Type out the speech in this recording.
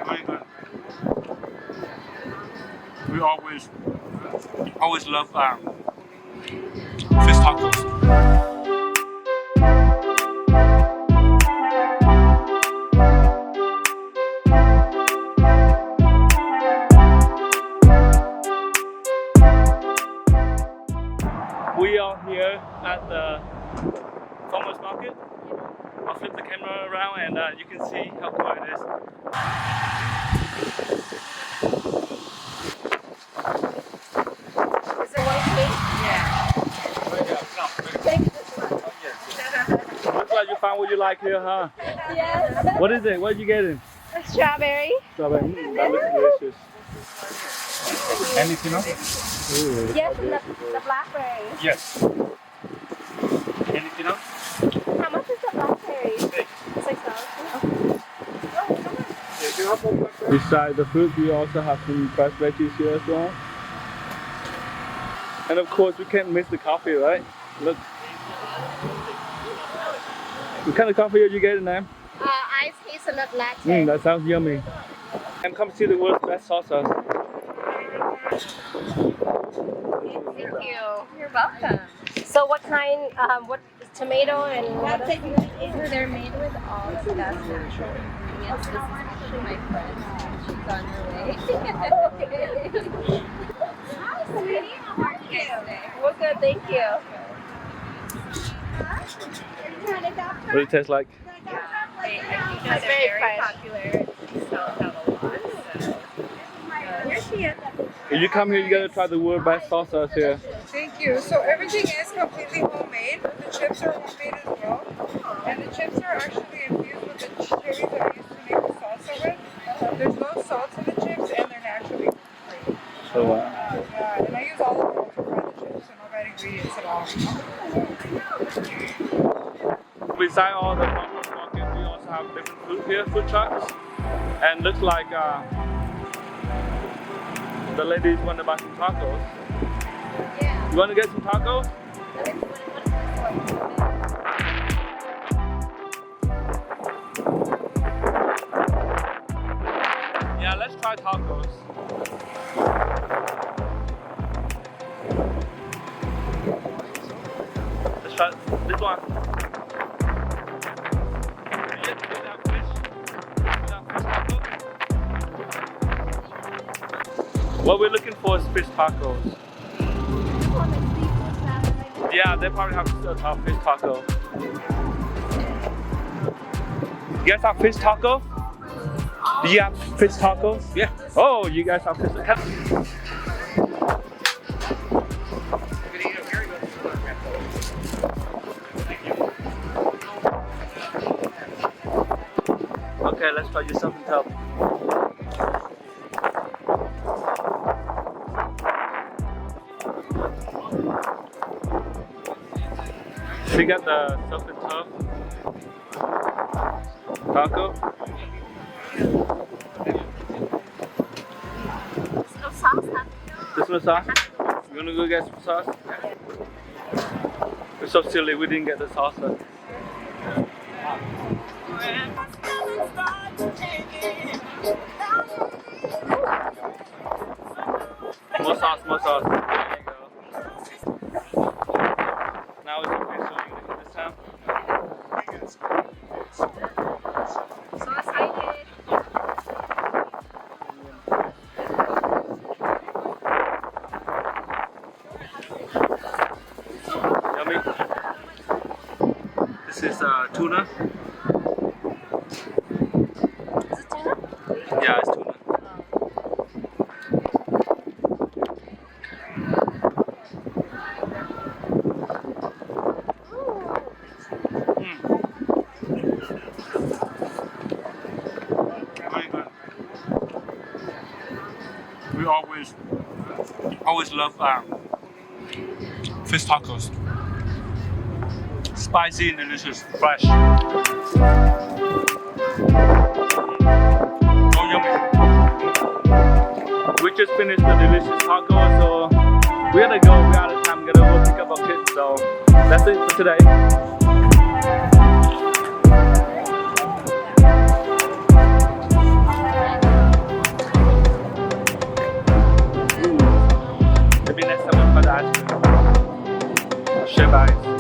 Very good. We always love fish tacos. We are here at the farmers market. I'll flip the camera around and you can see how cool it is. Is it one cake? Yeah. Looks like you found what you like here, huh? Yes. What is it? What are you getting? Strawberry. Strawberry. That looks delicious. Anything else? Ooh, Yes, and the blackberry. yes. Anything else? How much is the blackberry? $6. Besides the fruit, we also have some fresh veggies here as well. And of course, we can't miss the coffee, right? Look. What kind of coffee are you getting, ma'am? Iced hazelnut latte. That sounds yummy. And come see the world's best salsas. Thank you. You're welcome. So what kind, what tomato and what else? They're made with all the best natural ingredients. This is actually my friend. She's on her way. Hi, sweetie. How are you? We're good, thank you. What does it taste like? It's very fresh. popular. Sells out a lot. So. Here she is. If you come here, you gotta try the world's best salsas here. Thank you. So everything is completely homemade. The chips are homemade as well. And the chips are actually infused with the chilies that I used to make the salsa with. There's no salt in the chips and they're naturally free. Oh wow. Yeah, and I use olive oil to fry the chips and no bad ingredients at all. Besides all the farmers market, we also have different food trucks. And looks like the ladies want to buy some tacos. Yeah. You want to get some tacos? Yeah, let's try tacos. Let's try this one. What we're looking for is fish tacos. Yeah, they probably have fish taco. You guys have fish taco? Do you have fish tacos? Yeah. Oh, you guys have fish tacos. Okay, let's try yourself and tell. We got the surf and turf taco. No sauce, huh? This one sauce? You wanna go get some sauce? We're so silly, we didn't get the salsa. More sauce, more sauce. There you go. Now it's official, you gonna get this time? So excited. Yummy. This is tuna. Is it tuna? Yeah, it's tuna. Very good. We always love fish tacos. Spicy and delicious, fresh. Oh, yummy. We just finished the delicious taco, so we gotta go. We're out of time. We gotta go pick up our kids. So that's it for today. ice cream. Chef ice.